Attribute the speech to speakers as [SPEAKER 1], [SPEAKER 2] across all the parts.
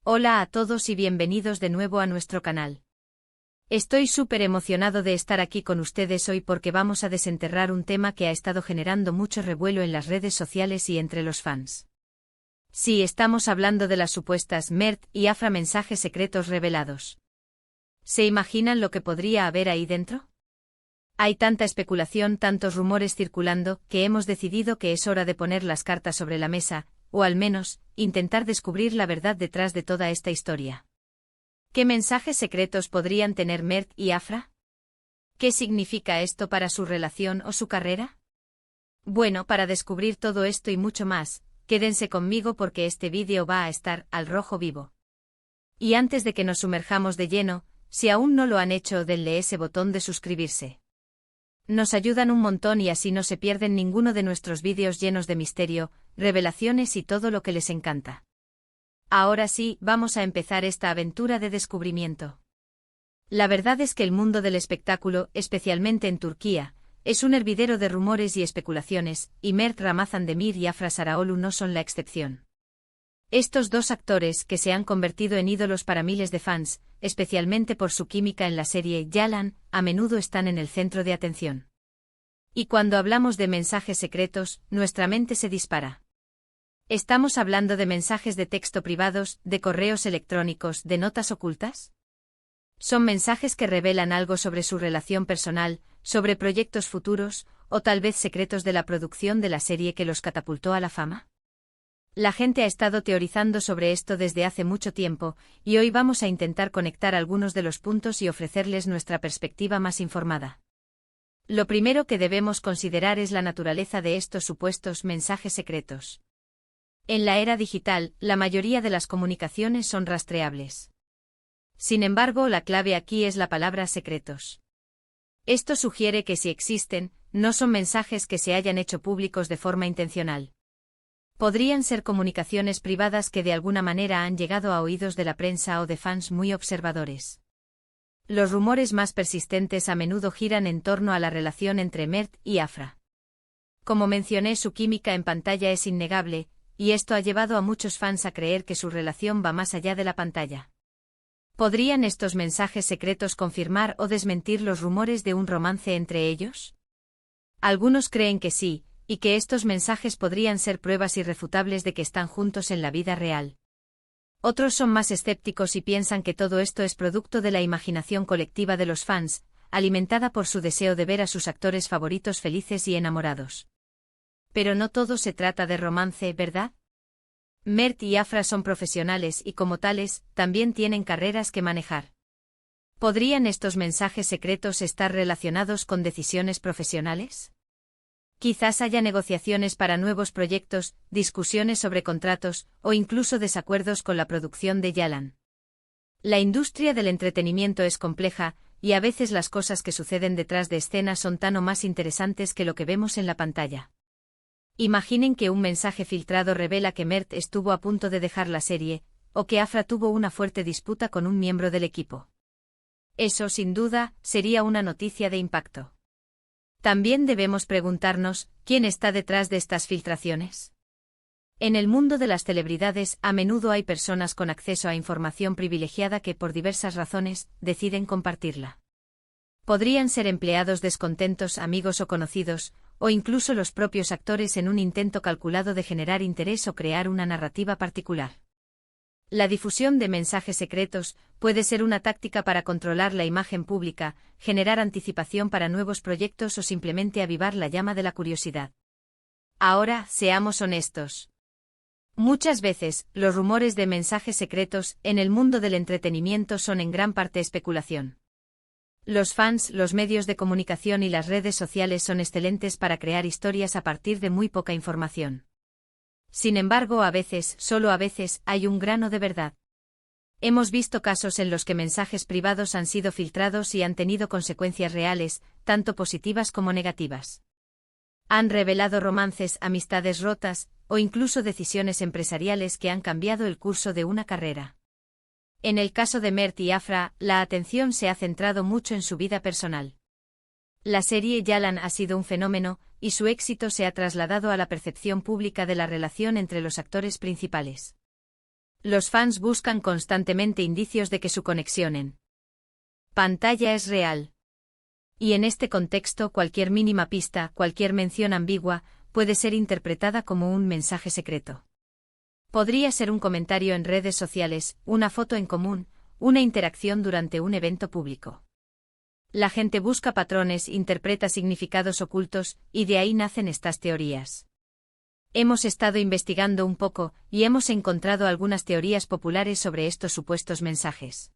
[SPEAKER 1] Hola a todos y bienvenidos de nuevo a nuestro canal. Estoy súper emocionado de estar aquí con ustedes hoy porque vamos a desenterrar un tema que ha estado generando mucho revuelo en las redes sociales y entre los fans. Sí, estamos hablando de las supuestas Mert y Afra mensajes secretos revelados. ¿Se imaginan lo que podría haber ahí dentro? Hay tanta especulación, tantos rumores circulando, que hemos decidido que es hora de poner las cartas sobre la mesa, o al menos, intentar descubrir la verdad detrás de toda esta historia. ¿Qué mensajes secretos podrían tener Mert y Afra? ¿Qué significa esto para su relación o su carrera? Bueno, para descubrir todo esto y mucho más, quédense conmigo porque este vídeo va a estar al rojo vivo. Y antes de que nos sumerjamos de lleno, si aún no lo han hecho, denle ese botón de suscribirse. Nos ayudan un montón y así no se pierden ninguno de nuestros vídeos llenos de misterio, revelaciones y todo lo que les encanta. Ahora sí, vamos a empezar esta aventura de descubrimiento. La verdad es que el mundo del espectáculo, especialmente en Turquía, es un hervidero de rumores y especulaciones, y Mert Ramazan Demir y Afra Saraoğlu no son la excepción. Estos dos actores, que se han convertido en ídolos para miles de fans, especialmente por su química en la serie Yalan, a menudo están en el centro de atención. Y cuando hablamos de mensajes secretos, nuestra mente se dispara. ¿Estamos hablando de mensajes de texto privados, de correos electrónicos, de notas ocultas? ¿Son mensajes que revelan algo sobre su relación personal, sobre proyectos futuros, o tal vez secretos de la producción de la serie que los catapultó a la fama? La gente ha estado teorizando sobre esto desde hace mucho tiempo, y hoy vamos a intentar conectar algunos de los puntos y ofrecerles nuestra perspectiva más informada. Lo primero que debemos considerar es la naturaleza de estos supuestos mensajes secretos. En la era digital, la mayoría de las comunicaciones son rastreables. Sin embargo, la clave aquí es la palabra secretos. Esto sugiere que si existen, no son mensajes que se hayan hecho públicos de forma intencional. Podrían ser comunicaciones privadas que de alguna manera han llegado a oídos de la prensa o de fans muy observadores. Los rumores más persistentes a menudo giran en torno a la relación entre Mert y Afra. Como mencioné, su química en pantalla es innegable, y esto ha llevado a muchos fans a creer que su relación va más allá de la pantalla. ¿Podrían estos mensajes secretos confirmar o desmentir los rumores de un romance entre ellos? Algunos creen que sí, y que estos mensajes podrían ser pruebas irrefutables de que están juntos en la vida real. Otros son más escépticos y piensan que todo esto es producto de la imaginación colectiva de los fans, alimentada por su deseo de ver a sus actores favoritos felices y enamorados. Pero no todo se trata de romance, ¿verdad? Mert y Afra son profesionales y como tales, también tienen carreras que manejar. ¿Podrían estos mensajes secretos estar relacionados con decisiones profesionales? Quizás haya negociaciones para nuevos proyectos, discusiones sobre contratos, o incluso desacuerdos con la producción de Yalan. La industria del entretenimiento es compleja, y a veces las cosas que suceden detrás de escena son tan o más interesantes que lo que vemos en la pantalla. Imaginen que un mensaje filtrado revela que Mert estuvo a punto de dejar la serie, o que Afra tuvo una fuerte disputa con un miembro del equipo. Eso, sin duda, sería una noticia de impacto. También debemos preguntarnos, ¿quién está detrás de estas filtraciones? En el mundo de las celebridades, a menudo hay personas con acceso a información privilegiada que, por diversas razones, deciden compartirla. Podrían ser empleados descontentos, amigos o conocidos, o incluso los propios actores en un intento calculado de generar interés o crear una narrativa particular. La difusión de mensajes secretos puede ser una táctica para controlar la imagen pública, generar anticipación para nuevos proyectos o simplemente avivar la llama de la curiosidad. Ahora, seamos honestos. Muchas veces, los rumores de mensajes secretos en el mundo del entretenimiento son en gran parte especulación. Los fans, los medios de comunicación y las redes sociales son excelentes para crear historias a partir de muy poca información. Sin embargo, a veces, solo a veces, hay un grano de verdad. Hemos visto casos en los que mensajes privados han sido filtrados y han tenido consecuencias reales, tanto positivas como negativas. Han revelado romances, amistades rotas, o incluso decisiones empresariales que han cambiado el curso de una carrera. En el caso de Mert y Afra, la atención se ha centrado mucho en su vida personal. La serie Yalan ha sido un fenómeno, y su éxito se ha trasladado a la percepción pública de la relación entre los actores principales. Los fans buscan constantemente indicios de que su conexión en pantalla es real. Y en este contexto cualquier mínima pista, cualquier mención ambigua, puede ser interpretada como un mensaje secreto. Podría ser un comentario en redes sociales, una foto en común, una interacción durante un evento público. La gente busca patrones, interpreta significados ocultos, y de ahí nacen estas teorías. Hemos estado investigando un poco, y hemos encontrado algunas teorías populares sobre estos supuestos mensajes.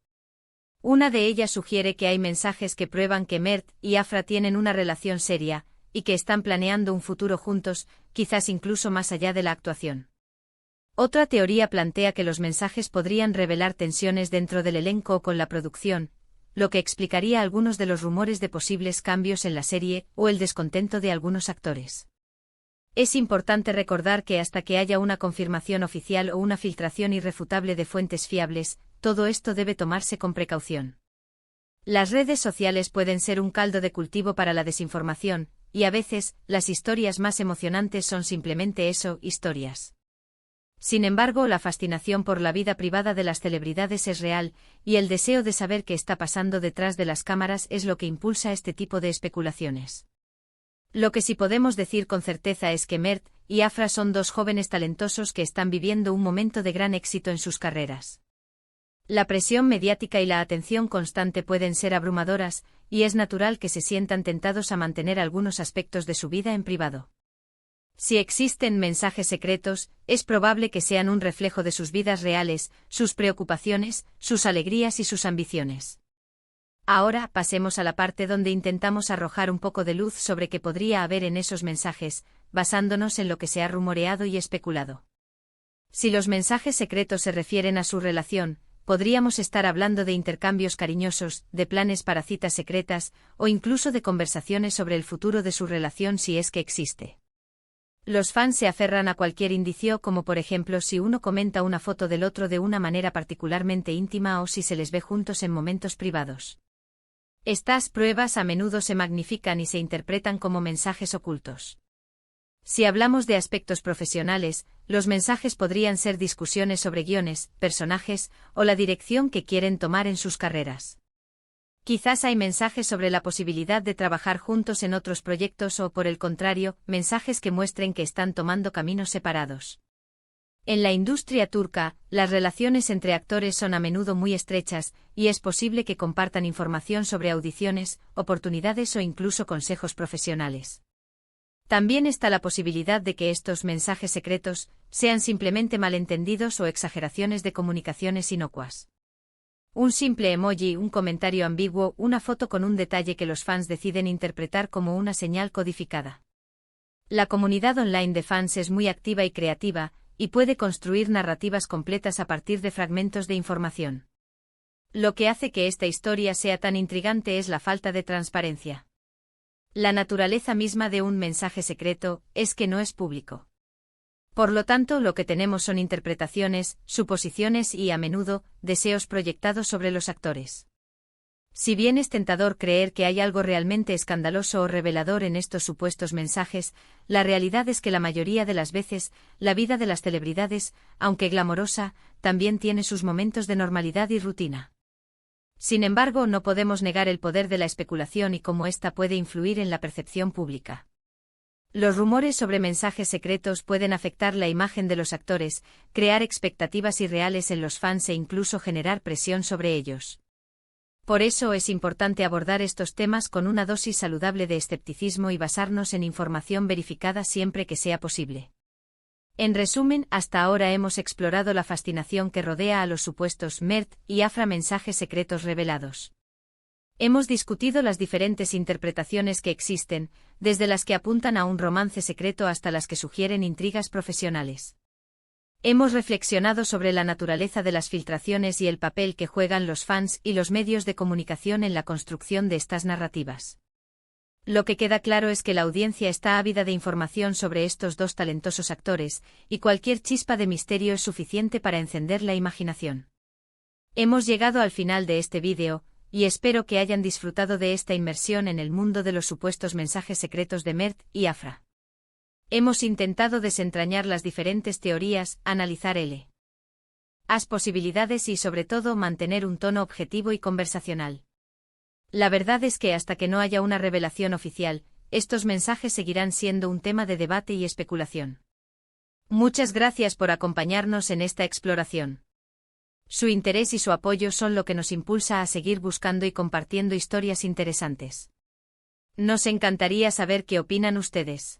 [SPEAKER 1] Una de ellas sugiere que hay mensajes que prueban que Mert y Afra tienen una relación seria, y que están planeando un futuro juntos, quizás incluso más allá de la actuación. Otra teoría plantea que los mensajes podrían revelar tensiones dentro del elenco o con la producción, lo que explicaría algunos de los rumores de posibles cambios en la serie o el descontento de algunos actores. Es importante recordar que hasta que haya una confirmación oficial o una filtración irrefutable de fuentes fiables, todo esto debe tomarse con precaución. Las redes sociales pueden ser un caldo de cultivo para la desinformación, y a veces, las historias más emocionantes son simplemente eso, historias. Sin embargo, la fascinación por la vida privada de las celebridades es real, y el deseo de saber qué está pasando detrás de las cámaras es lo que impulsa este tipo de especulaciones. Lo que sí podemos decir con certeza es que Mert y Afra son dos jóvenes talentosos que están viviendo un momento de gran éxito en sus carreras. La presión mediática y la atención constante pueden ser abrumadoras, y es natural que se sientan tentados a mantener algunos aspectos de su vida en privado. Si existen mensajes secretos, es probable que sean un reflejo de sus vidas reales, sus preocupaciones, sus alegrías y sus ambiciones. Ahora pasemos a la parte donde intentamos arrojar un poco de luz sobre qué podría haber en esos mensajes, basándonos en lo que se ha rumoreado y especulado. Si los mensajes secretos se refieren a su relación, podríamos estar hablando de intercambios cariñosos, de planes para citas secretas, o incluso de conversaciones sobre el futuro de su relación si es que existe. Los fans se aferran a cualquier indicio, como por ejemplo si uno comenta una foto del otro de una manera particularmente íntima o si se les ve juntos en momentos privados. Estas pruebas a menudo se magnifican y se interpretan como mensajes ocultos. Si hablamos de aspectos profesionales, los mensajes podrían ser discusiones sobre guiones, personajes, o la dirección que quieren tomar en sus carreras. Quizás hay mensajes sobre la posibilidad de trabajar juntos en otros proyectos o, por el contrario, mensajes que muestren que están tomando caminos separados. En la industria turca, las relaciones entre actores son a menudo muy estrechas, y es posible que compartan información sobre audiciones, oportunidades o incluso consejos profesionales. También está la posibilidad de que estos mensajes secretos sean simplemente malentendidos o exageraciones de comunicaciones inocuas. Un simple emoji, un comentario ambiguo, una foto con un detalle que los fans deciden interpretar como una señal codificada. La comunidad online de fans es muy activa y creativa, y puede construir narrativas completas a partir de fragmentos de información. Lo que hace que esta historia sea tan intrigante es la falta de transparencia. La naturaleza misma de un mensaje secreto es que no es público. Por lo tanto, lo que tenemos son interpretaciones, suposiciones y, a menudo, deseos proyectados sobre los actores. Si bien es tentador creer que hay algo realmente escandaloso o revelador en estos supuestos mensajes, la realidad es que la mayoría de las veces, la vida de las celebridades, aunque glamorosa, también tiene sus momentos de normalidad y rutina. Sin embargo, no podemos negar el poder de la especulación y cómo ésta puede influir en la percepción pública. Los rumores sobre mensajes secretos pueden afectar la imagen de los actores, crear expectativas irreales en los fans e incluso generar presión sobre ellos. Por eso es importante abordar estos temas con una dosis saludable de escepticismo y basarnos en información verificada siempre que sea posible. En resumen, hasta ahora hemos explorado la fascinación que rodea a los supuestos Mert y Afra mensajes secretos revelados. Hemos discutido las diferentes interpretaciones que existen, desde las que apuntan a un romance secreto hasta las que sugieren intrigas profesionales. Hemos reflexionado sobre la naturaleza de las filtraciones y el papel que juegan los fans y los medios de comunicación en la construcción de estas narrativas. Lo que queda claro es que la audiencia está ávida de información sobre estos dos talentosos actores, y cualquier chispa de misterio es suficiente para encender la imaginación. Hemos llegado al final de este vídeo, y espero que hayan disfrutado de esta inmersión en el mundo de los supuestos mensajes secretos de Mert y Afra. Hemos intentado desentrañar las diferentes teorías, analizar el Haz posibilidades y sobre todo mantener un tono objetivo y conversacional. La verdad es que hasta que no haya una revelación oficial, estos mensajes seguirán siendo un tema de debate y especulación. Muchas gracias por acompañarnos en esta exploración. Su interés y su apoyo son lo que nos impulsa a seguir buscando y compartiendo historias interesantes. Nos encantaría saber qué opinan ustedes.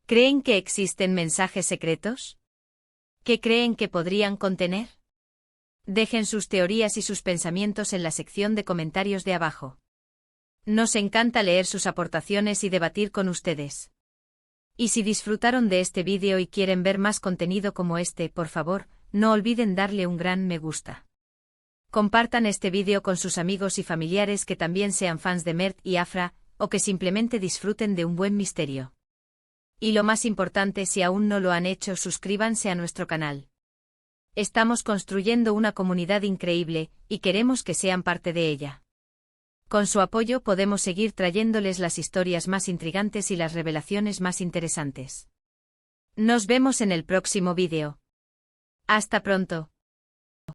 [SPEAKER 1] ¿Creen que existen mensajes secretos? ¿Qué creen que podrían contener? Dejen sus teorías y sus pensamientos en la sección de comentarios de abajo. Nos encanta leer sus aportaciones y debatir con ustedes. Y si disfrutaron de este vídeo y quieren ver más contenido como este, por favor, no olviden darle un gran me gusta. Compartan este vídeo con sus amigos y familiares que también sean fans de Mert y Afra, o que simplemente disfruten de un buen misterio. Y lo más importante, si aún no lo han hecho, suscríbanse a nuestro canal. Estamos construyendo una comunidad increíble, y queremos que sean parte de ella. Con su apoyo podemos seguir trayéndoles las historias más intrigantes y las revelaciones más interesantes. Nos vemos en el próximo vídeo. Hasta pronto.